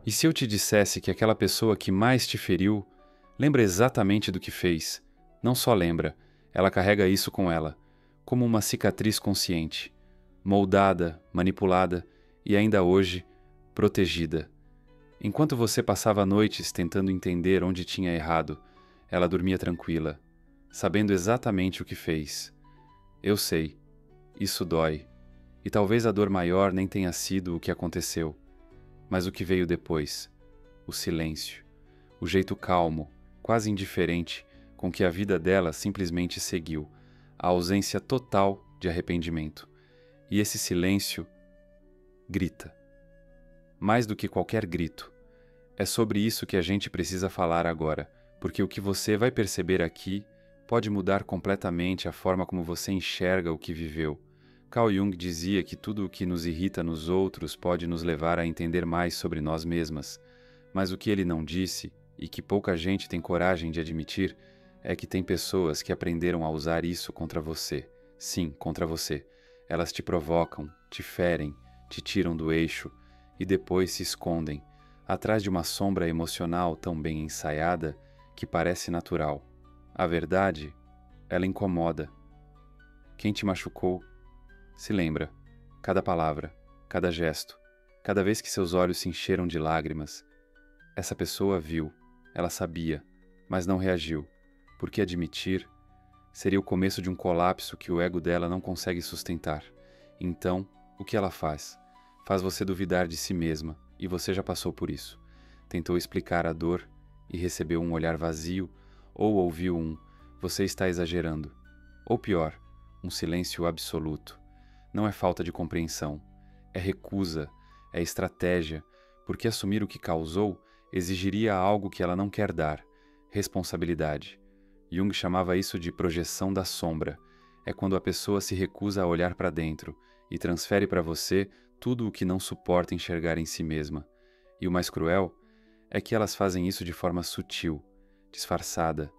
E se eu te dissesse que aquela pessoa que mais te feriu lembra exatamente do que fez? Não só lembra, ela carrega isso com ela, como uma cicatriz consciente, moldada, manipulada e ainda hoje protegida. Enquanto você passava noites tentando entender onde tinha errado, ela dormia tranquila, sabendo exatamente o que fez. Eu sei, isso dói, e talvez a dor maior nem tenha sido o que aconteceu, mas o que veio depois, o silêncio, o jeito calmo, quase indiferente, com que a vida dela simplesmente seguiu, a ausência total de arrependimento. E esse silêncio grita. Mais do que qualquer grito. É sobre isso que a gente precisa falar agora, porque o que você vai perceber aqui pode mudar completamente a forma como você enxerga o que viveu. Carl Jung dizia que tudo o que nos irrita nos outros pode nos levar a entender mais sobre nós mesmas, mas o que ele não disse, e que pouca gente tem coragem de admitir, é que tem pessoas que aprenderam a usar isso contra você. Sim, contra você. Elas te provocam, te ferem, te tiram do eixo e depois se escondem, atrás de uma sombra emocional tão bem ensaiada que parece natural. A verdade, ela incomoda. Quem te machucou, se lembra. Cada palavra, cada gesto, cada vez que seus olhos se encheram de lágrimas. Essa pessoa viu, ela sabia, mas não reagiu, porque admitir seria o começo de um colapso que o ego dela não consegue sustentar. Então, o que ela faz? Faz você duvidar de si mesma, e você já passou por isso. Tentou explicar a dor e recebeu um olhar vazio, ou ouviu um "você está exagerando", ou pior, um silêncio absoluto. Não é falta de compreensão, é recusa, é estratégia, porque assumir o que causou exigiria algo que ela não quer dar, responsabilidade. Jung chamava isso de projeção da sombra. É quando a pessoa se recusa a olhar para dentro e transfere para você tudo o que não suporta enxergar em si mesma. E o mais cruel é que elas fazem isso de forma sutil, disfarçada,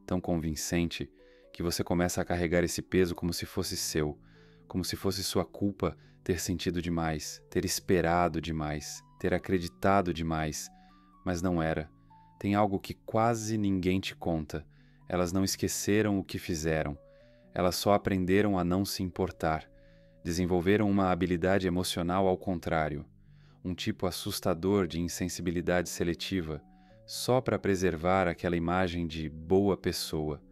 tão convincente, que você começa a carregar esse peso como se fosse seu, como se fosse sua culpa ter sentido demais, ter esperado demais, ter acreditado demais, mas não era. Tem algo que quase ninguém te conta. Elas não esqueceram o que fizeram. Elas só aprenderam a não se importar. Desenvolveram uma habilidade emocional ao contrário. Um tipo assustador de insensibilidade seletiva, só para preservar aquela imagem de boa pessoa.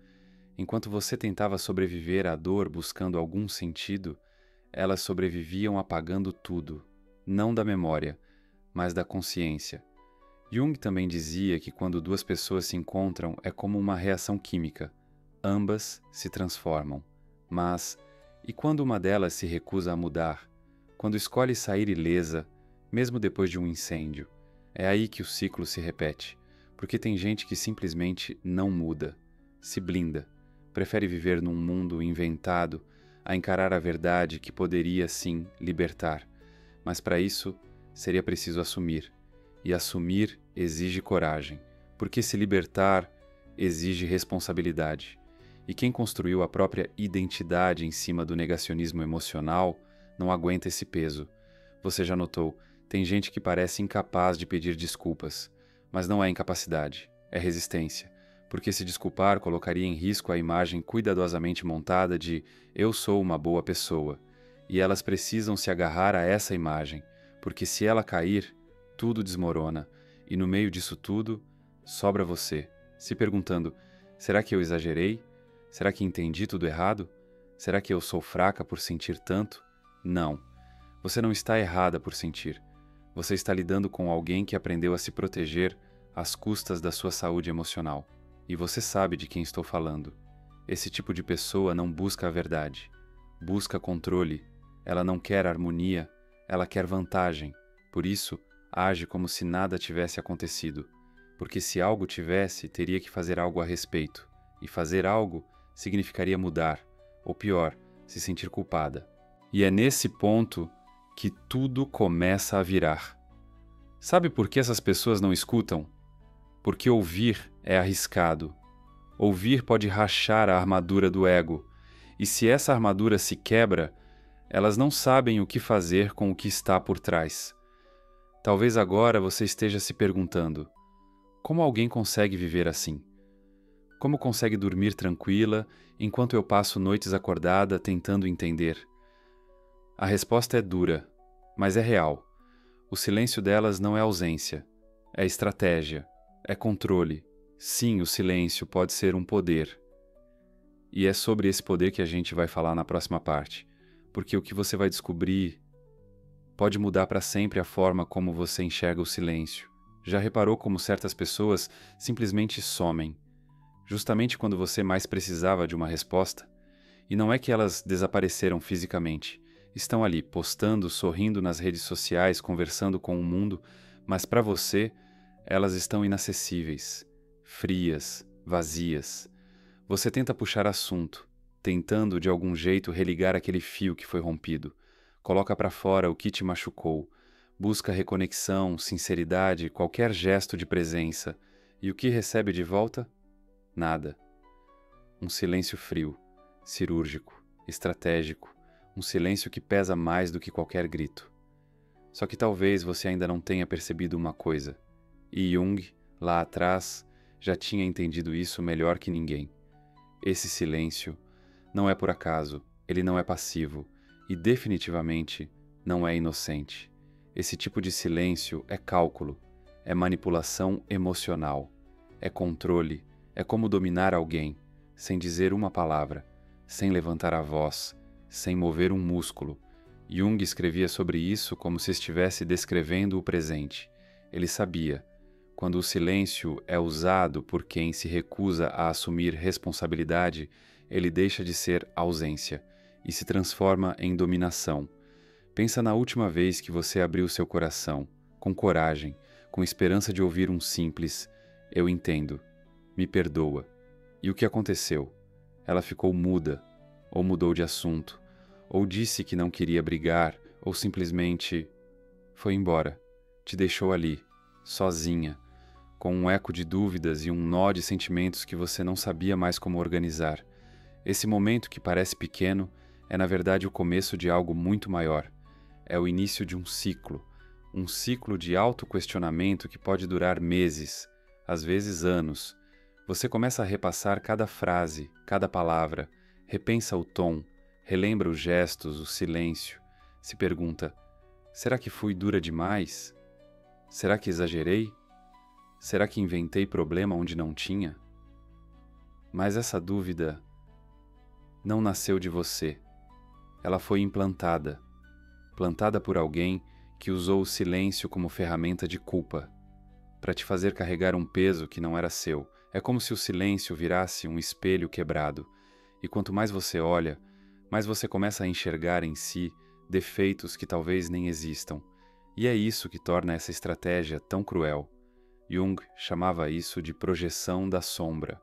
Enquanto você tentava sobreviver à dor buscando algum sentido, elas sobreviviam apagando tudo, não da memória, mas da consciência. Jung também dizia que quando duas pessoas se encontram é como uma reação química. Ambas se transformam. Mas, e quando uma delas se recusa a mudar? Quando escolhe sair ilesa, mesmo depois de um incêndio? É aí que o ciclo se repete. Porque tem gente que simplesmente não muda, se blinda, prefere viver num mundo inventado a encarar a verdade que poderia, sim, libertar. Mas para isso, seria preciso assumir. E assumir exige coragem, porque se libertar exige responsabilidade. E quem construiu a própria identidade em cima do negacionismo emocional não aguenta esse peso. Você já notou, tem gente que parece incapaz de pedir desculpas, mas não é incapacidade, é resistência. Porque se desculpar colocaria em risco a imagem cuidadosamente montada de "eu sou uma boa pessoa", e elas precisam se agarrar a essa imagem, porque se ela cair, tudo desmorona, e no meio disso tudo, sobra você, se perguntando: será que eu exagerei? Será que entendi tudo errado? Será que eu sou fraca por sentir tanto? Não. Você não está errada por sentir. Você está lidando com alguém que aprendeu a se proteger às custas da sua saúde emocional. E você sabe de quem estou falando. Esse tipo de pessoa não busca a verdade. Busca controle. Ela não quer harmonia, ela quer vantagem. Por isso, age como se nada tivesse acontecido. Porque se algo tivesse, teria que fazer algo a respeito. E fazer algo significaria mudar, ou pior, se sentir culpada. E é nesse ponto que tudo começa a virar. Sabe por que essas pessoas não escutam? Porque ouvir é arriscado. Ouvir pode rachar a armadura do ego. E se essa armadura se quebra, elas não sabem o que fazer com o que está por trás. Talvez agora você esteja se perguntando: como alguém consegue viver assim? Como consegue dormir tranquila enquanto eu passo noites acordada tentando entender? A resposta é dura, mas é real. O silêncio delas não é ausência, é estratégia, é controle. Sim, o silêncio pode ser um poder. E é sobre esse poder que a gente vai falar na próxima parte, porque o que você vai descobrir pode mudar para sempre a forma como você enxerga o silêncio. Já reparou como certas pessoas simplesmente somem, justamente quando você mais precisava de uma resposta? E não é que elas desapareceram fisicamente. Estão ali, postando, sorrindo nas redes sociais, conversando com o mundo, mas para você, elas estão inacessíveis, frias, vazias. Você tenta puxar assunto, tentando de algum jeito religar aquele fio que foi rompido. Coloca para fora o que te machucou. Busca reconexão, sinceridade, qualquer gesto de presença. E o que recebe de volta? Nada. Um silêncio frio, cirúrgico, estratégico, um silêncio que pesa mais do que qualquer grito. Só que talvez você ainda não tenha percebido uma coisa. E Jung, lá atrás, já tinha entendido isso melhor que ninguém. Esse silêncio não é por acaso, ele não é passivo e definitivamente não é inocente. Esse tipo de silêncio é cálculo, é manipulação emocional, é controle, é como dominar alguém, sem dizer uma palavra, sem levantar a voz, sem mover um músculo. Jung escrevia sobre isso como se estivesse descrevendo o presente. Ele sabia, quando o silêncio é usado por quem se recusa a assumir responsabilidade, ele deixa de ser ausência e se transforma em dominação. Pensa na última vez que você abriu seu coração, com coragem, com esperança de ouvir um simples "eu entendo, me perdoa". E o que aconteceu? Ela ficou muda, ou mudou de assunto, ou disse que não queria brigar, ou simplesmente foi embora, te deixou ali, sozinha, com um eco de dúvidas e um nó de sentimentos que você não sabia mais como organizar. Esse momento que parece pequeno é na verdade o começo de algo muito maior. É o início de um ciclo de autoquestionamento que pode durar meses, às vezes anos. Você começa a repassar cada frase, cada palavra, repensa o tom, relembra os gestos, o silêncio, se pergunta: será que fui dura demais? Será que exagerei? Será que inventei problema onde não tinha? Mas essa dúvida não nasceu de você. Ela foi implantada, plantada por alguém que usou o silêncio como ferramenta de culpa, para te fazer carregar um peso que não era seu. É como se o silêncio virasse um espelho quebrado, e quanto mais você olha, mais você começa a enxergar em si defeitos que talvez nem existam. E é isso que torna essa estratégia tão cruel. Jung chamava isso de projeção da sombra.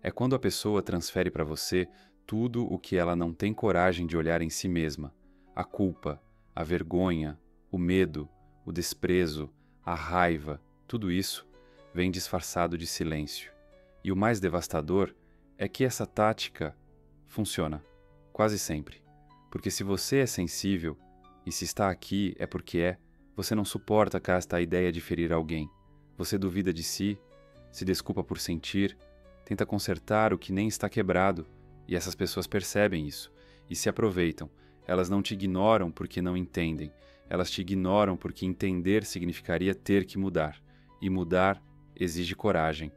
É quando a pessoa transfere para você tudo o que ela não tem coragem de olhar em si mesma. A culpa, a vergonha, o medo, o desprezo, a raiva, tudo isso vem disfarçado de silêncio. E o mais devastador é que essa tática funciona, quase sempre. Porque se você é sensível, e se está aqui é porque você não suporta a ideia de ferir alguém. Você duvida de si, se desculpa por sentir, tenta consertar o que nem está quebrado, e essas pessoas percebem isso e se aproveitam. Elas não te ignoram porque não entendem, elas te ignoram porque entender significaria ter que mudar, e mudar exige coragem,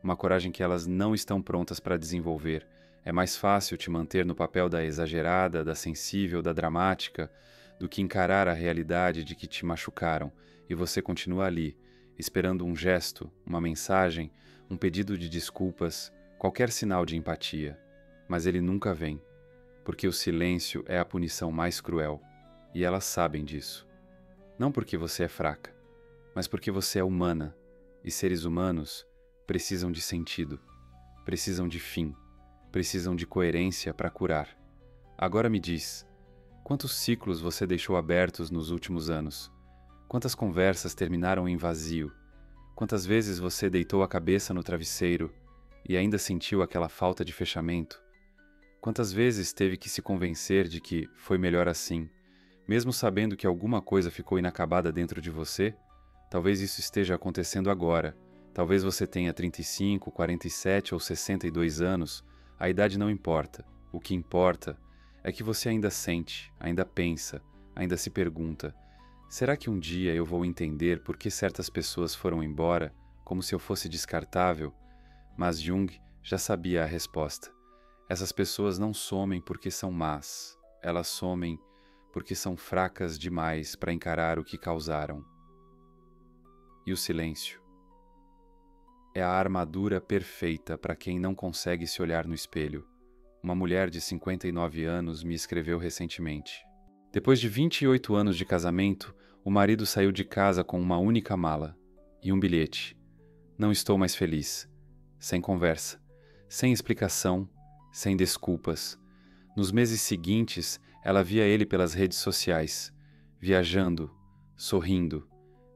uma coragem que elas não estão prontas para desenvolver. É mais fácil te manter no papel da exagerada, da sensível, da dramática, do que encarar a realidade de que te machucaram, e você continua ali, esperando um gesto, uma mensagem, um pedido de desculpas, qualquer sinal de empatia. Mas ele nunca vem, porque o silêncio é a punição mais cruel, e elas sabem disso. Não porque você é fraca, mas porque você é humana, e seres humanos precisam de sentido, precisam de fim, precisam de coerência para curar. Agora me diz, quantos ciclos você deixou abertos nos últimos anos? Quantas conversas terminaram em vazio? Quantas vezes você deitou a cabeça no travesseiro e ainda sentiu aquela falta de fechamento? Quantas vezes teve que se convencer de que foi melhor assim, mesmo sabendo que alguma coisa ficou inacabada dentro de você? Talvez isso esteja acontecendo agora. Talvez você tenha 35, 47 ou 62 anos. A idade não importa. O que importa é que você ainda sente, ainda pensa, ainda se pergunta: será que um dia eu vou entender por que certas pessoas foram embora, como se eu fosse descartável? Mas Jung já sabia a resposta. Essas pessoas não somem porque são más. Elas somem porque são fracas demais para encarar o que causaram. E o silêncio é a armadura perfeita para quem não consegue se olhar no espelho. Uma mulher de 59 anos me escreveu recentemente. Depois de 28 anos de casamento, o marido saiu de casa com uma única mala e um bilhete. Não estou mais feliz. Sem conversa, sem explicação, sem desculpas. Nos meses seguintes, ela via ele pelas redes sociais, viajando, sorrindo,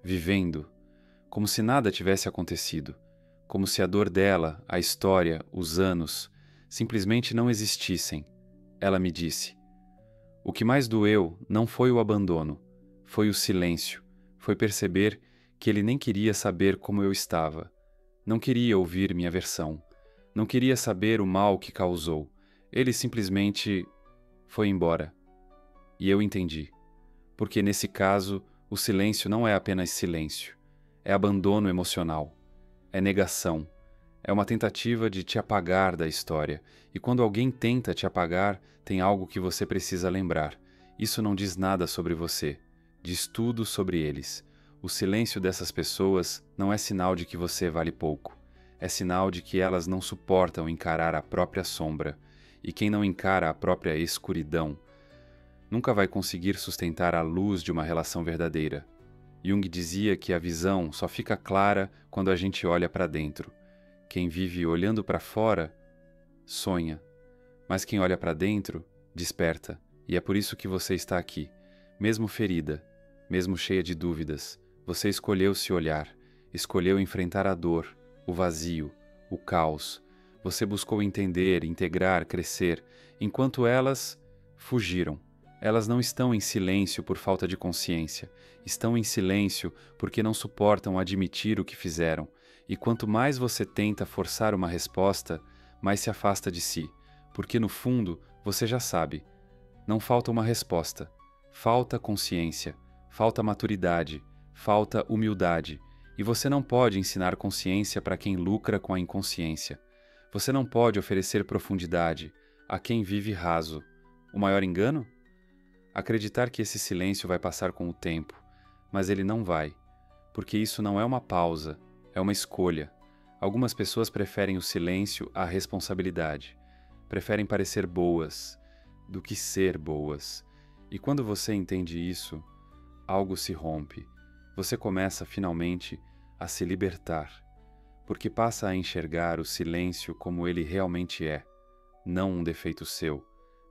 vivendo, como se nada tivesse acontecido, como se a dor dela, a história, os anos, simplesmente não existissem. Ela me disse: o que mais doeu não foi o abandono, foi o silêncio, foi perceber que ele nem queria saber como eu estava, não queria ouvir minha versão, não queria saber o mal que causou. Ele simplesmente foi embora. E eu entendi, porque nesse caso o silêncio não é apenas silêncio, é abandono emocional, é negação. É uma tentativa de te apagar da história, e quando alguém tenta te apagar, tem algo que você precisa lembrar. Isso não diz nada sobre você, diz tudo sobre eles. O silêncio dessas pessoas não é sinal de que você vale pouco, é sinal de que elas não suportam encarar a própria sombra, e quem não encara a própria escuridão nunca vai conseguir sustentar a luz de uma relação verdadeira. Jung dizia que a visão só fica clara quando a gente olha para dentro. Quem vive olhando para fora, sonha. Mas quem olha para dentro, desperta. E é por isso que você está aqui. Mesmo ferida, mesmo cheia de dúvidas, você escolheu se olhar, escolheu enfrentar a dor, o vazio, o caos. Você buscou entender, integrar, crescer, enquanto elas fugiram. Elas não estão em silêncio por falta de consciência. Estão em silêncio porque não suportam admitir o que fizeram. E quanto mais você tenta forçar uma resposta, mais se afasta de si, porque no fundo você já sabe. Não falta uma resposta, falta consciência, falta maturidade, falta humildade, e você não pode ensinar consciência para quem lucra com a inconsciência. Você não pode oferecer profundidade a quem vive raso. O maior engano? Acreditar que esse silêncio vai passar com o tempo, mas ele não vai, porque isso não é uma pausa. É uma escolha. Algumas pessoas preferem o silêncio à responsabilidade. Preferem parecer boas do que ser boas. E quando você entende isso, algo se rompe. Você começa finalmente a se libertar, porque passa a enxergar o silêncio como ele realmente é, não um defeito seu,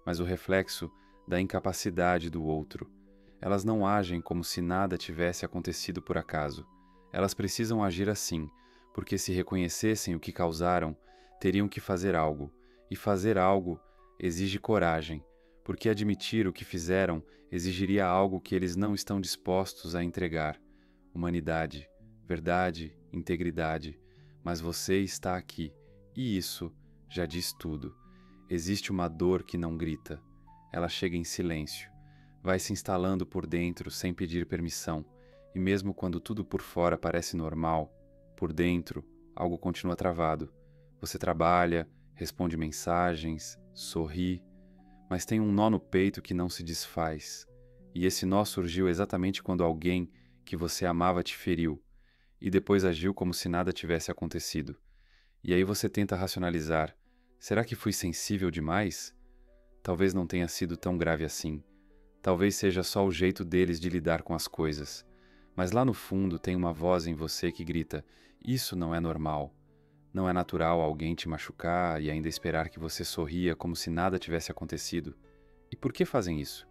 mas o reflexo da incapacidade do outro. Elas não agem como se nada tivesse acontecido por acaso. Elas precisam agir assim, porque se reconhecessem o que causaram, teriam que fazer algo, e fazer algo exige coragem, porque admitir o que fizeram exigiria algo que eles não estão dispostos a entregar: humanidade, verdade, integridade. Mas você está aqui, e isso já diz tudo. Existe uma dor que não grita. Ela chega em silêncio, vai se instalando por dentro sem pedir permissão. E mesmo quando tudo por fora parece normal, por dentro, algo continua travado. Você trabalha, responde mensagens, sorri, mas tem um nó no peito que não se desfaz. E esse nó surgiu exatamente quando alguém que você amava te feriu, e depois agiu como se nada tivesse acontecido. E aí você tenta racionalizar: será que fui sensível demais? Talvez não tenha sido tão grave assim. Talvez seja só o jeito deles de lidar com as coisas. Mas lá no fundo tem uma voz em você que grita: isso não é normal. Não é natural alguém te machucar e ainda esperar que você sorria como se nada tivesse acontecido. E por que fazem isso?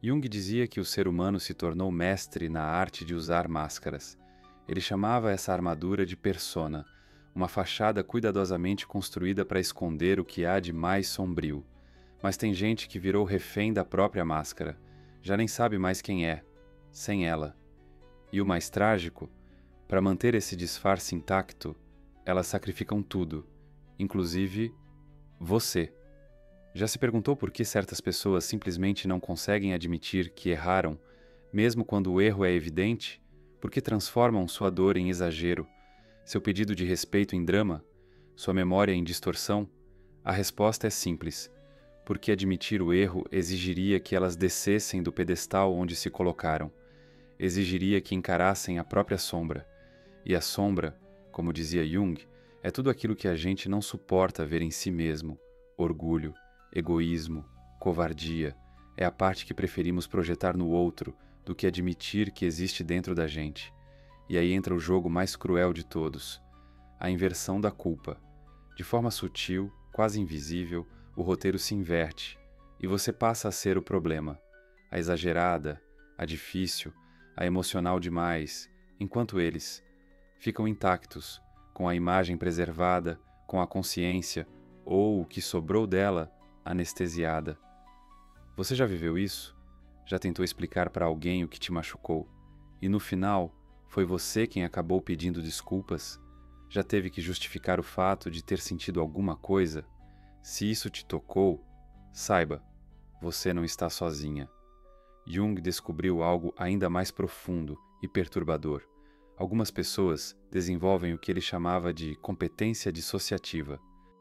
Jung dizia que o ser humano se tornou mestre na arte de usar máscaras. Ele chamava essa armadura de persona, uma fachada cuidadosamente construída para esconder o que há de mais sombrio. Mas tem gente que virou refém da própria máscara, já nem sabe mais quem é, sem ela. E o mais trágico, Para manter esse disfarce intacto, elas sacrificam tudo, inclusive você. Já se perguntou por que certas pessoas simplesmente não conseguem admitir que erraram, mesmo quando o erro é evidente? Por que transformam sua dor em exagero, seu pedido de respeito em drama, sua memória em distorção? A resposta é simples: porque admitir o erro exigiria que elas descessem do pedestal onde se colocaram, exigiria que encarassem a própria sombra. E a sombra, como dizia Jung, é tudo aquilo que a gente não suporta ver em si mesmo: orgulho, egoísmo, covardia. É a parte que preferimos projetar no outro do que admitir que existe dentro da gente. E aí entra o jogo mais cruel de todos: a inversão da culpa. De forma sutil, quase invisível, o roteiro se inverte e você passa a ser o problema, a exagerada, a difícil, a emocional demais, enquanto eles ficam intactos, com a imagem preservada, com a consciência, ou o que sobrou dela, anestesiada. Você já viveu isso? Já tentou explicar para alguém o que te machucou? E no final, foi você quem acabou pedindo desculpas? Já teve que justificar o fato de ter sentido alguma coisa? Se isso te tocou, saiba, você não está sozinha. Jung descobriu algo ainda mais profundo e perturbador. Algumas pessoas desenvolvem o que ele chamava de competência dissociativa.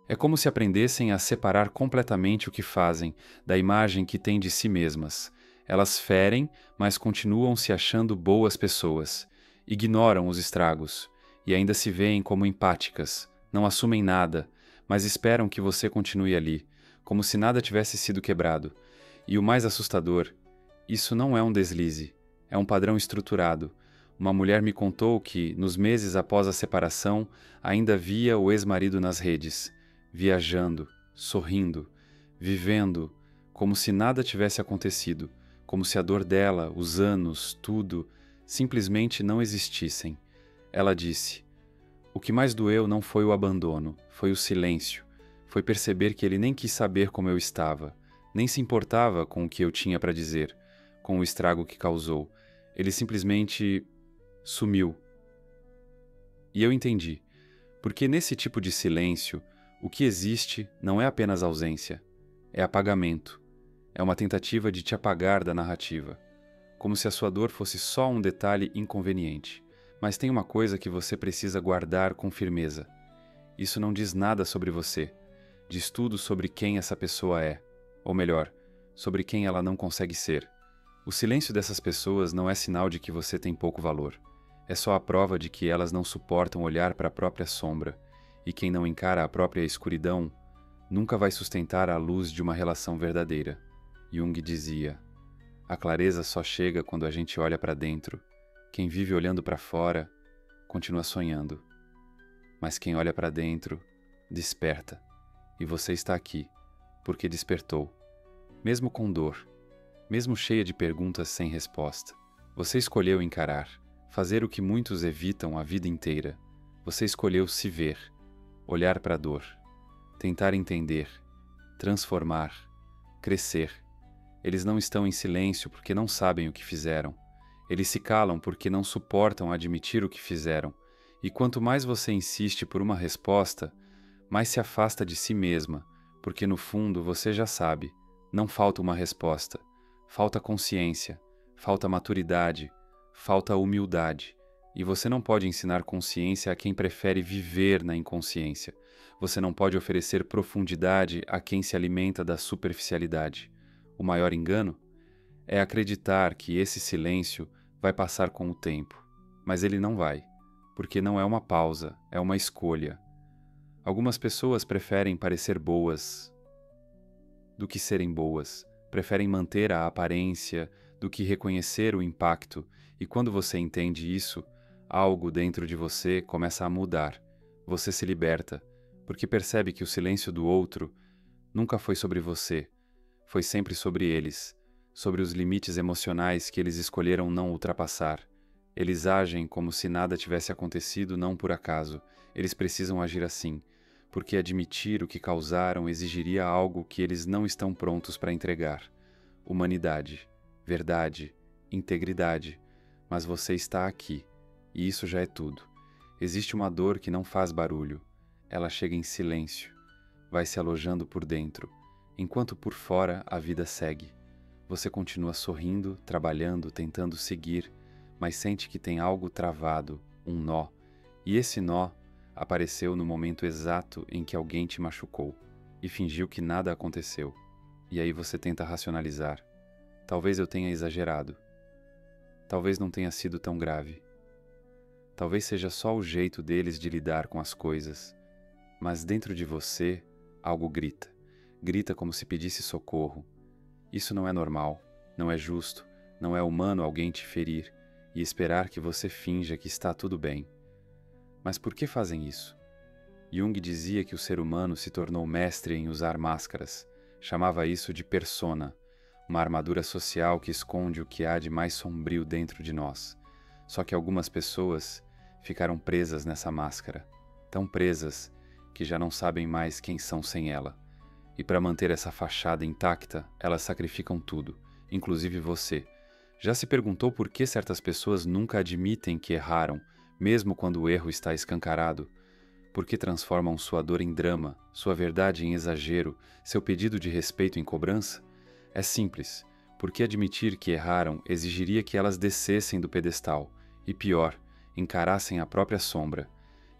É como se aprendessem a separar completamente o que fazem da imagem que têm de si mesmas. Elas ferem, mas continuam se achando boas pessoas. Ignoram os estragos e ainda se veem como empáticas, não assumem nada, mas esperam que você continue ali, como se nada tivesse sido quebrado. E o mais assustador, isso não é um deslize, é um padrão estruturado. Uma mulher me contou que, nos meses após a separação, ainda via o ex-marido nas redes, viajando, sorrindo, vivendo, como se nada tivesse acontecido, como se a dor dela, os anos, tudo, simplesmente não existissem. Ela disse: o que mais doeu não foi o abandono, foi o silêncio, foi perceber que ele nem quis saber como eu estava, nem se importava com o que eu tinha para dizer, com o estrago que causou. Ele simplesmente sumiu. E eu entendi, porque nesse tipo de silêncio, o que existe não é apenas ausência, é apagamento, é uma tentativa de te apagar da narrativa, como se a sua dor fosse só um detalhe inconveniente. Mas tem uma coisa que você precisa guardar com firmeza. Isso não diz nada sobre você, diz tudo sobre quem essa pessoa é, ou melhor, sobre quem ela não consegue ser. O silêncio dessas pessoas não é sinal de que você tem pouco valor. É só a prova de que elas não suportam olhar para a própria sombra, e quem não encara a própria escuridão nunca vai sustentar a luz de uma relação verdadeira. Jung dizia: a clareza só chega quando a gente olha para dentro. Quem vive olhando para fora continua sonhando, mas quem olha para dentro desperta. E você está aqui porque despertou, mesmo com dor, mesmo cheia de perguntas sem resposta. Você escolheu encarar, fazer o que muitos evitam a vida inteira. Você escolheu se ver, olhar para a dor, tentar entender, transformar, crescer. Eles não estão em silêncio porque não sabem o que fizeram. Eles se calam porque não suportam admitir o que fizeram. E quanto mais você insiste por uma resposta, mais se afasta de si mesma, porque no fundo você já sabe, não falta uma resposta. Falta consciência, falta maturidade, falta humildade. E você não pode ensinar consciência a quem prefere viver na inconsciência. Você não pode oferecer profundidade a quem se alimenta da superficialidade. O maior engano é acreditar que esse silêncio vai passar com o tempo. Mas ele não vai, porque não é uma pausa, é uma escolha. Algumas pessoas preferem parecer boas do que serem boas, preferem manter a aparência do que reconhecer o impacto, e quando você entende isso, algo dentro de você começa a mudar. Você se liberta, porque percebe que o silêncio do outro nunca foi sobre você, foi sempre sobre eles, sobre os limites emocionais que eles escolheram não ultrapassar. Eles agem como se nada tivesse acontecido não por acaso. Eles precisam agir assim, porque admitir o que causaram exigiria algo que eles não estão prontos para entregar: humanidade, verdade, integridade. Mas você está aqui, e isso já é tudo. Existe uma dor que não faz barulho. Ela chega em silêncio, vai se alojando por dentro, enquanto por fora a vida segue. Você continua sorrindo, trabalhando, tentando seguir, mas sente que tem algo travado, um nó, e esse nó apareceu no momento exato em que alguém te machucou e fingiu que nada aconteceu. E aí você tenta racionalizar. Talvez eu tenha exagerado. Talvez não tenha sido tão grave. Talvez seja só o jeito deles de lidar com as coisas. Mas dentro de você, algo grita. Grita como se pedisse socorro. Isso não é normal, não é justo, não é humano alguém te ferir e esperar que você finja que está tudo bem. Mas por que fazem isso? Jung dizia que o ser humano se tornou mestre em usar máscaras. Chamava isso de persona, uma armadura social que esconde o que há de mais sombrio dentro de nós. Só que algumas pessoas ficaram presas nessa máscara, tão presas que já não sabem mais quem são sem ela. E para manter essa fachada intacta, elas sacrificam tudo, inclusive você. Já se perguntou por que certas pessoas nunca admitem que erraram, mesmo quando o erro está escancarado? Por que transformam sua dor em drama, sua verdade em exagero, seu pedido de respeito em cobrança? É simples, porque admitir que erraram exigiria que elas descessem do pedestal, e pior, encarassem a própria sombra.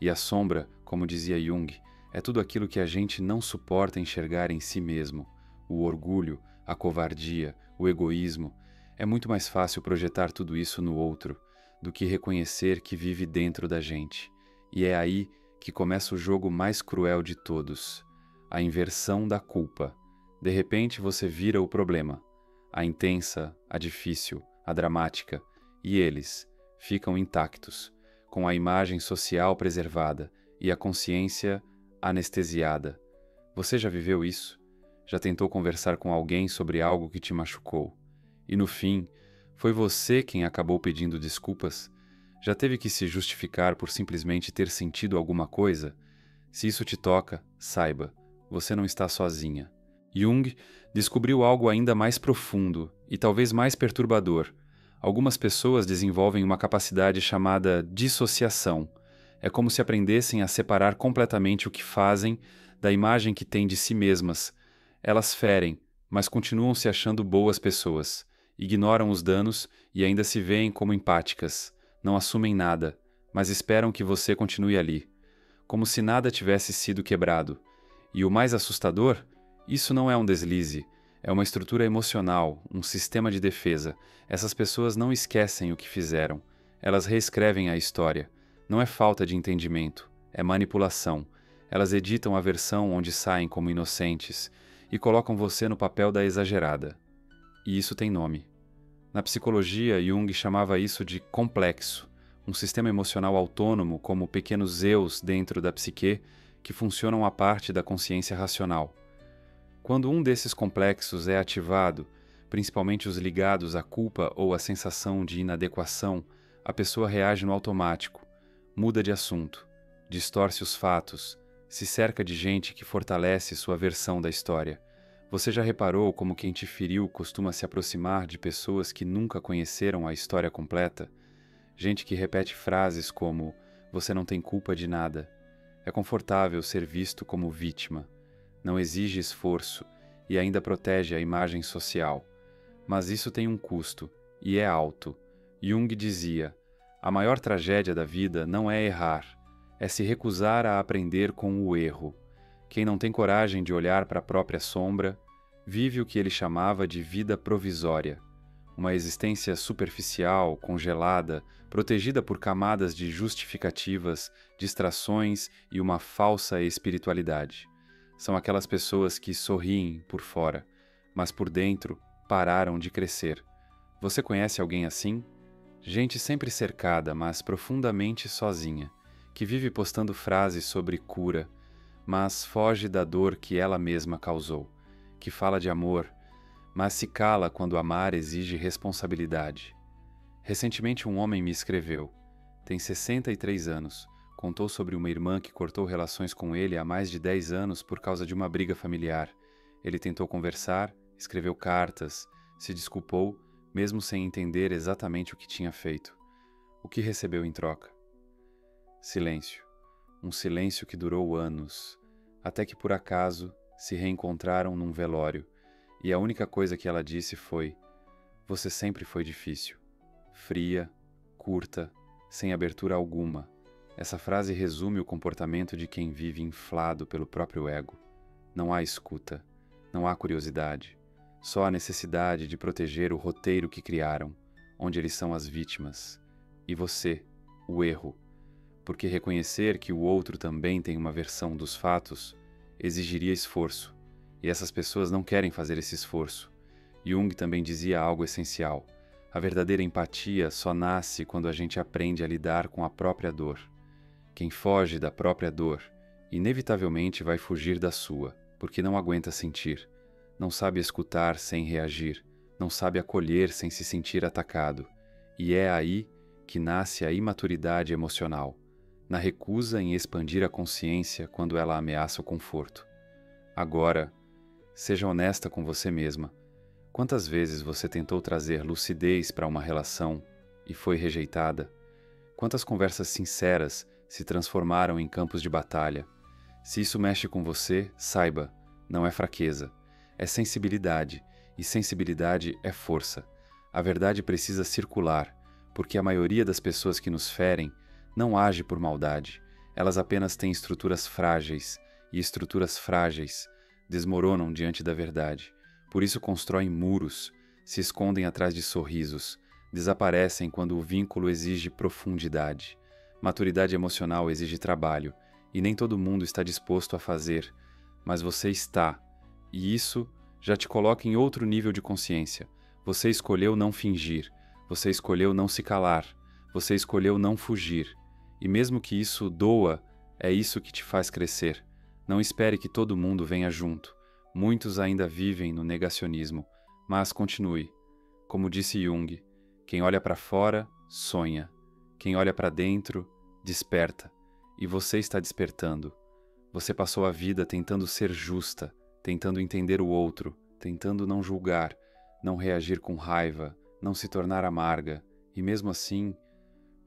E a sombra, como dizia Jung, é tudo aquilo que a gente não suporta enxergar em si mesmo. O orgulho, a covardia, o egoísmo. É muito mais fácil projetar tudo isso no outro, do que reconhecer que vive dentro da gente. E é aí que começa o jogo mais cruel de todos, a inversão da culpa. De repente você vira o problema, a intensa, a difícil, a dramática, e eles ficam intactos, com a imagem social preservada e a consciência anestesiada. Você já viveu isso? Já tentou conversar com alguém sobre algo que te machucou? E no fim, foi você quem acabou pedindo desculpas? Já teve que se justificar por simplesmente ter sentido alguma coisa? Se isso te toca, saiba, você não está sozinha. Jung descobriu algo ainda mais profundo e talvez mais perturbador. Algumas pessoas desenvolvem uma capacidade chamada dissociação. É como se aprendessem a separar completamente o que fazem da imagem que têm de si mesmas. Elas ferem, mas continuam se achando boas pessoas. Ignoram os danos e ainda se veem como empáticas. Não assumem nada, mas esperam que você continue ali, como se nada tivesse sido quebrado. E o mais assustador, isso não é um deslize, é uma estrutura emocional, um sistema de defesa. Essas pessoas não esquecem o que fizeram, elas reescrevem a história. Não é falta de entendimento, é manipulação. Elas editam a versão onde saem como inocentes e colocam você no papel da exagerada. E isso tem nome. Na psicologia, Jung chamava isso de complexo, um sistema emocional autônomo como pequenos eus dentro da psique que funcionam à parte da consciência racional. Quando um desses complexos é ativado, principalmente os ligados à culpa ou à sensação de inadequação, a pessoa reage no automático, muda de assunto, distorce os fatos, se cerca de gente que fortalece sua versão da história. Você já reparou como quem te feriu costuma se aproximar de pessoas que nunca conheceram a história completa? Gente que repete frases como "você não tem culpa de nada". É confortável ser visto como vítima. Não exige esforço e ainda protege a imagem social. Mas isso tem um custo, e é alto. Jung dizia: a maior tragédia da vida não é errar, é se recusar a aprender com o erro. Quem não tem coragem de olhar para a própria sombra, vive o que ele chamava de vida provisória. Uma existência superficial, congelada, protegida por camadas de justificativas, distrações e uma falsa espiritualidade. São aquelas pessoas que sorriem por fora, mas por dentro pararam de crescer. Você conhece alguém assim? Gente sempre cercada, mas profundamente sozinha, que vive postando frases sobre cura, mas foge da dor que ela mesma causou, que fala de amor, mas se cala quando amar exige responsabilidade. Recentemente um homem me escreveu. Tem 63 anos. Contou sobre uma irmã que cortou relações com ele há mais de 10 anos por causa de uma briga familiar. Ele tentou conversar, escreveu cartas, se desculpou, mesmo sem entender exatamente o que tinha feito. O que recebeu em troca? Silêncio. Um silêncio que durou anos, até que por acaso se reencontraram num velório, e a única coisa que ela disse foi: "Você sempre foi difícil." Fria, curta, sem abertura alguma. Essa frase resume o comportamento de quem vive inflado pelo próprio ego. Não há escuta, não há curiosidade, só a necessidade de proteger o roteiro que criaram, onde eles são as vítimas. E você, o erro. Porque reconhecer que o outro também tem uma versão dos fatos exigiria esforço, e essas pessoas não querem fazer esse esforço. Jung também dizia algo essencial: a verdadeira empatia só nasce quando a gente aprende a lidar com a própria dor. Quem foge da própria dor, inevitavelmente vai fugir da sua, porque não aguenta sentir, não sabe escutar sem reagir, não sabe acolher sem se sentir atacado. E é aí que nasce a imaturidade emocional, na recusa em expandir a consciência quando ela ameaça o conforto. Agora, seja honesta com você mesma. Quantas vezes você tentou trazer lucidez para uma relação e foi rejeitada? Quantas conversas sinceras se transformaram em campos de batalha? Se isso mexe com você, saiba, não é fraqueza, é sensibilidade, e sensibilidade é força. A verdade precisa circular, porque a maioria das pessoas que nos ferem não age por maldade, elas apenas têm estruturas frágeis, e estruturas frágeis desmoronam diante da verdade. Por isso constroem muros, se escondem atrás de sorrisos, desaparecem quando o vínculo exige profundidade. Maturidade emocional exige trabalho, e nem todo mundo está disposto a fazer, mas você está, e isso já te coloca em outro nível de consciência. Você escolheu não fingir, você escolheu não se calar, você escolheu não fugir, e mesmo que isso doa, é isso que te faz crescer. Não espere que todo mundo venha junto. Muitos ainda vivem no negacionismo, mas continue. Como disse Jung, quem olha para fora, sonha. Quem olha para dentro, desperta. E você está despertando. Você passou a vida tentando ser justa, tentando entender o outro, tentando não julgar, não reagir com raiva, não se tornar amarga, e mesmo assim,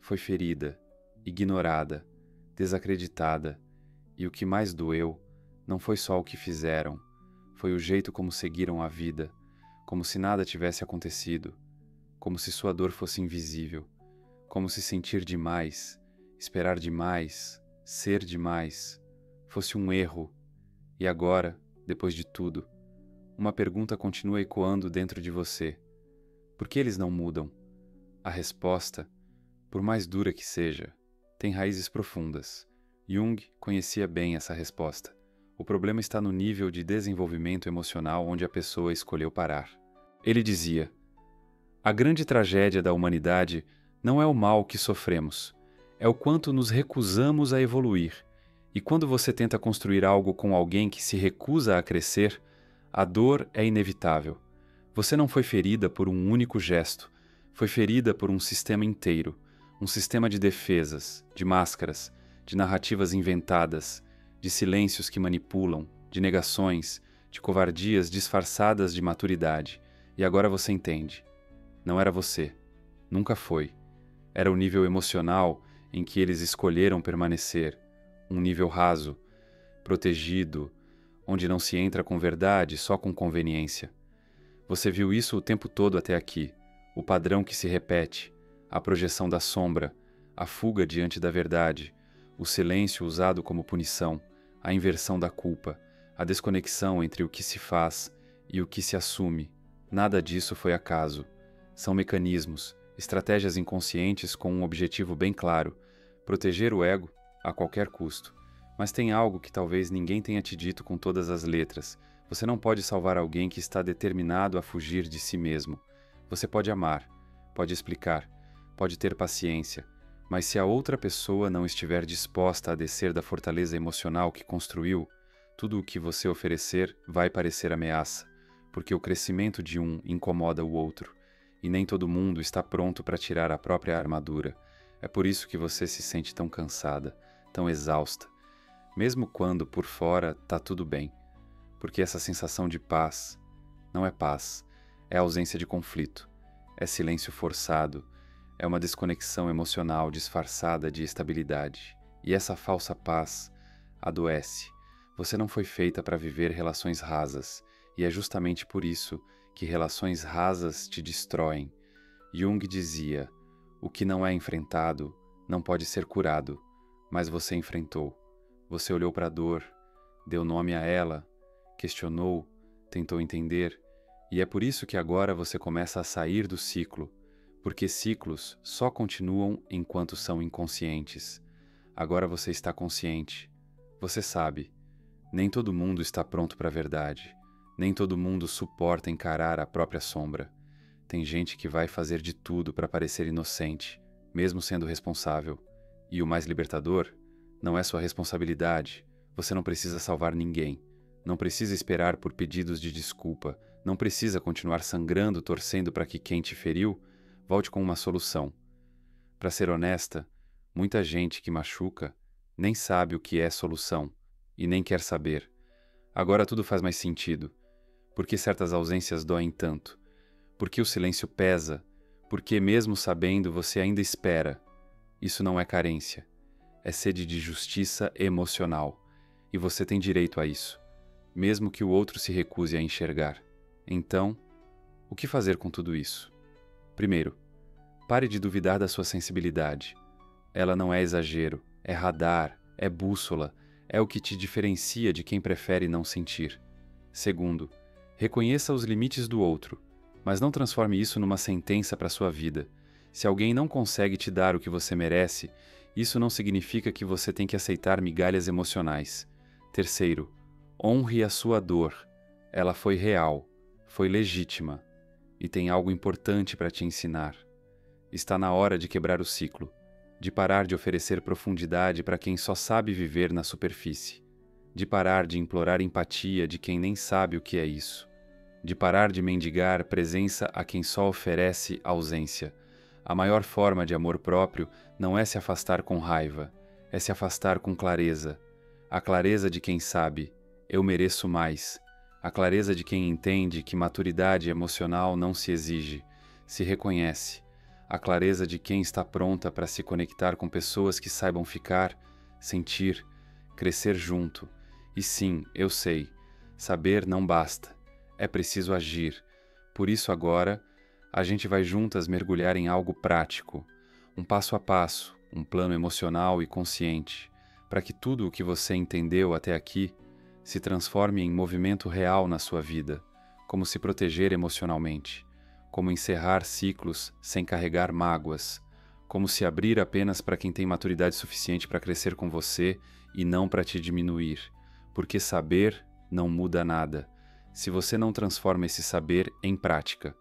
foi ferida, ignorada, desacreditada. E o que mais doeu não foi só o que fizeram, foi o jeito como seguiram a vida, como se nada tivesse acontecido, como se sua dor fosse invisível, como se sentir demais, esperar demais, ser demais, fosse um erro. E agora, depois de tudo, uma pergunta continua ecoando dentro de você: por que eles não mudam? A resposta, por mais dura que seja, tem raízes profundas. Jung conhecia bem essa resposta. O problema está no nível de desenvolvimento emocional onde a pessoa escolheu parar. Ele dizia: a grande tragédia da humanidade não é o mal que sofremos, é o quanto nos recusamos a evoluir. E quando você tenta construir algo com alguém que se recusa a crescer, a dor é inevitável. Você não foi ferida por um único gesto, foi ferida por um sistema inteiro, um sistema de defesas, de máscaras, de narrativas inventadas, de silêncios que manipulam, de negações, de covardias disfarçadas de maturidade. E agora você entende. Não era você. Nunca foi. Era o nível emocional em que eles escolheram permanecer, um nível raso, protegido, onde não se entra com verdade, só com conveniência. Você viu isso o tempo todo até aqui, o padrão que se repete, a projeção da sombra, a fuga diante da verdade, o silêncio usado como punição, a inversão da culpa, a desconexão entre o que se faz e o que se assume. Nada disso foi acaso. São mecanismos, estratégias inconscientes com um objetivo bem claro: proteger o ego a qualquer custo. Mas tem algo que talvez ninguém tenha te dito com todas as letras. Você não pode salvar alguém que está determinado a fugir de si mesmo. Você pode amar, pode explicar, pode ter paciência, mas se a outra pessoa não estiver disposta a descer da fortaleza emocional que construiu, tudo o que você oferecer vai parecer ameaça, porque o crescimento de um incomoda o outro, e nem todo mundo está pronto para tirar a própria armadura. É por isso que você se sente tão cansada, tão exausta, mesmo quando por fora tá tudo bem, porque essa sensação de paz não é paz, é ausência de conflito, é silêncio forçado, É uma desconexão emocional disfarçada de estabilidade. E essa falsa paz adoece. Você não foi feita para viver relações rasas, e é justamente por isso que relações rasas te destroem. Jung dizia: o que não é enfrentado não pode ser curado, mas você enfrentou. Você olhou para a dor, deu nome a ela, questionou, tentou entender, e é por isso que agora você começa a sair do ciclo, porque ciclos só continuam enquanto são inconscientes. Agora você está consciente. Você sabe, nem todo mundo está pronto para a verdade, nem todo mundo suporta encarar a própria sombra. Tem gente que vai fazer de tudo para parecer inocente, mesmo sendo responsável. E o mais libertador, não é sua responsabilidade. Você não precisa salvar ninguém. Não precisa esperar por pedidos de desculpa. Não precisa continuar sangrando, torcendo para que quem te feriu volte com uma solução. Para ser honesta, muita gente que machuca nem sabe o que é solução e nem quer saber. Agora tudo faz mais sentido. Por que certas ausências doem tanto? Por que o silêncio pesa? Por que, mesmo sabendo, você ainda espera? Isso não é carência. É sede de justiça emocional. E você tem direito a isso, mesmo que o outro se recuse a enxergar. Então, o que fazer com tudo isso? Primeiro, pare de duvidar da sua sensibilidade. Ela não é exagero, é radar, é bússola, é o que te diferencia de quem prefere não sentir. Segundo, reconheça os limites do outro, mas não transforme isso numa sentença para sua vida. Se alguém não consegue te dar o que você merece, isso não significa que você tem que aceitar migalhas emocionais. Terceiro, honre a sua dor. Ela foi real, foi legítima e tem algo importante para te ensinar. Está na hora de quebrar o ciclo, de parar de oferecer profundidade para quem só sabe viver na superfície, de parar de implorar empatia de quem nem sabe o que é isso, de parar de mendigar presença a quem só oferece ausência. A maior forma de amor próprio não é se afastar com raiva, é se afastar com clareza. A clareza de quem sabe, eu mereço mais. A clareza de quem entende que maturidade emocional não se exige, se reconhece. A clareza de quem está pronta para se conectar com pessoas que saibam ficar, sentir, crescer junto. E sim, eu sei, saber não basta. É preciso agir. Por isso agora, a gente vai juntas mergulhar em algo prático, um passo a passo, um plano emocional e consciente, para que tudo o que você entendeu até aqui se transforme em movimento real na sua vida, como se proteger emocionalmente, como encerrar ciclos sem carregar mágoas, como se abrir apenas para quem tem maturidade suficiente para crescer com você e não para te diminuir, porque saber não muda nada, se você não transforma esse saber em prática.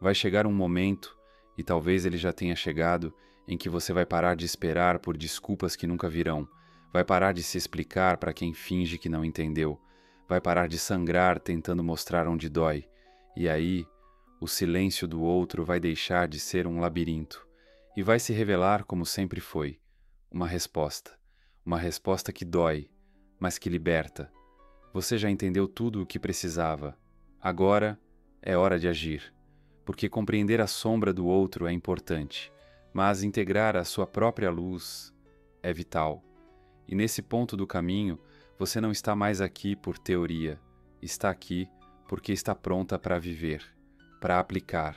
Vai chegar um momento, e talvez ele já tenha chegado, em que você vai parar de esperar por desculpas que nunca virão, vai parar de se explicar para quem finge que não entendeu, vai parar de sangrar tentando mostrar onde dói, e aí o silêncio do outro vai deixar de ser um labirinto e vai se revelar como sempre foi, uma resposta que dói, mas que liberta. Você já entendeu tudo o que precisava. Agora é hora de agir, porque compreender a sombra do outro é importante, mas integrar a sua própria luz é vital. E nesse ponto do caminho, você não está mais aqui por teoria, está aqui porque está pronta para viver, para aplicar,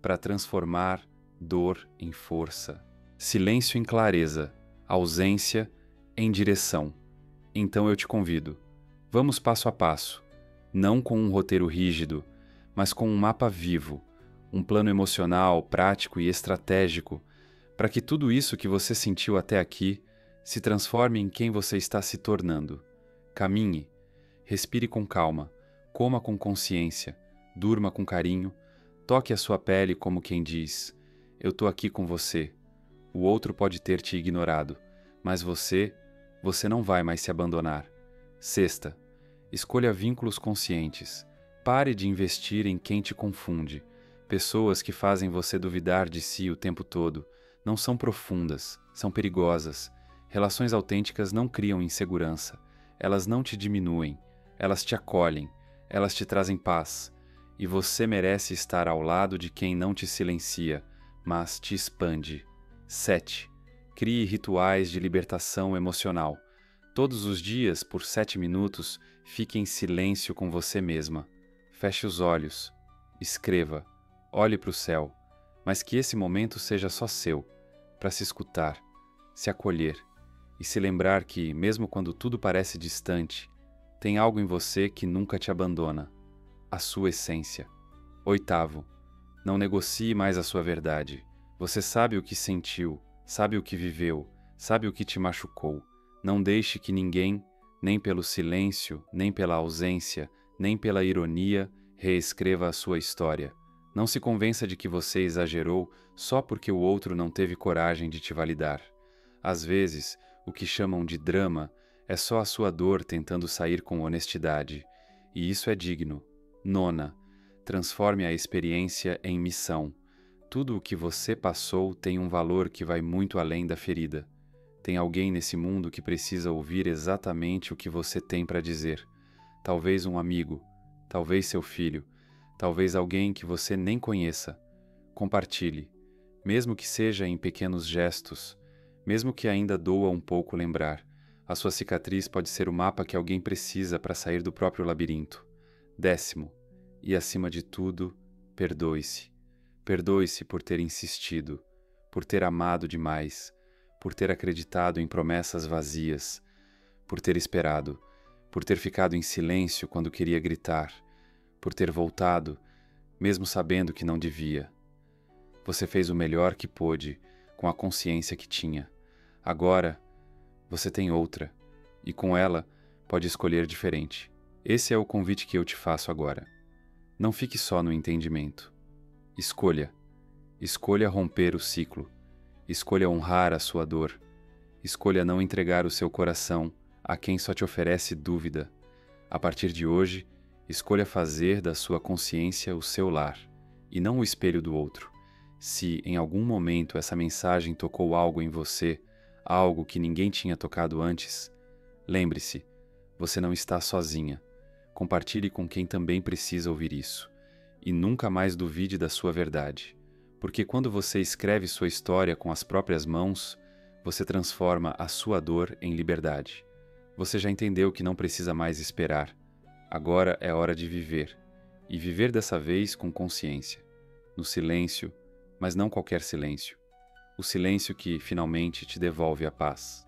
para transformar dor em força, silêncio em clareza, ausência em direção. Então eu te convido, vamos passo a passo, não com um roteiro rígido, mas com um mapa vivo, um plano emocional, prático e estratégico, para que tudo isso que você sentiu até aqui se transforme em quem você está se tornando. Caminhe, respire com calma, coma com consciência, durma com carinho, toque a sua pele como quem diz: eu tô aqui com você. O outro pode ter te ignorado, mas você não vai mais se abandonar. Sexta, escolha vínculos conscientes. Pare de investir em quem te confunde. Pessoas que fazem você duvidar de si o tempo todo não são profundas, são perigosas. Relações autênticas não criam insegurança. Elas não te diminuem, elas te acolhem, elas te trazem paz. E você merece estar ao lado de quem não te silencia, mas te expande. 7. Crie rituais de libertação emocional. Todos os dias, por 7 minutos, fique em silêncio com você mesma. Feche os olhos. Escreva. Olhe para o céu. Mas que esse momento seja só seu, para se escutar, se acolher e se lembrar que, mesmo quando tudo parece distante, tem algo em você que nunca te abandona. A sua essência. 8. Não negocie mais a sua verdade. Você sabe o que sentiu, sabe o que viveu, sabe o que te machucou. Não deixe que ninguém, nem pelo silêncio, nem pela ausência, nem pela ironia, reescreva a sua história. Não se convença de que você exagerou só porque o outro não teve coragem de te validar. Às vezes, o que chamam de drama é só a sua dor tentando sair com honestidade. E isso é digno. 9. Transforme a experiência em missão. Tudo o que você passou tem um valor que vai muito além da ferida. Tem alguém nesse mundo que precisa ouvir exatamente o que você tem para dizer. Talvez um amigo, talvez seu filho, talvez alguém que você nem conheça. Compartilhe, mesmo que seja em pequenos gestos, mesmo que ainda doa um pouco lembrar. A sua cicatriz pode ser o mapa que alguém precisa para sair do próprio labirinto. 10. E acima de tudo, perdoe-se. Perdoe-se por ter insistido, por ter amado demais, por ter acreditado em promessas vazias, por ter esperado, por ter ficado em silêncio quando queria gritar, por ter voltado, mesmo sabendo que não devia. Você fez o melhor que pôde, com a consciência que tinha. Agora, você tem outra, e com ela pode escolher diferente. Esse é o convite que eu te faço agora. Não fique só no entendimento. Escolha. Escolha romper o ciclo. Escolha honrar a sua dor. Escolha não entregar o seu coração a quem só te oferece dúvida. A partir de hoje, escolha fazer da sua consciência o seu lar, e não o espelho do outro. Se, em algum momento, essa mensagem tocou algo em você, algo que ninguém tinha tocado antes, lembre-se, você não está sozinha. Compartilhe com quem também precisa ouvir isso. E nunca mais duvide da sua verdade. Porque quando você escreve sua história com as próprias mãos, você transforma a sua dor em liberdade. Você já entendeu que não precisa mais esperar. Agora é hora de viver. E viver dessa vez com consciência. No silêncio, mas não qualquer silêncio. O silêncio que finalmente te devolve a paz.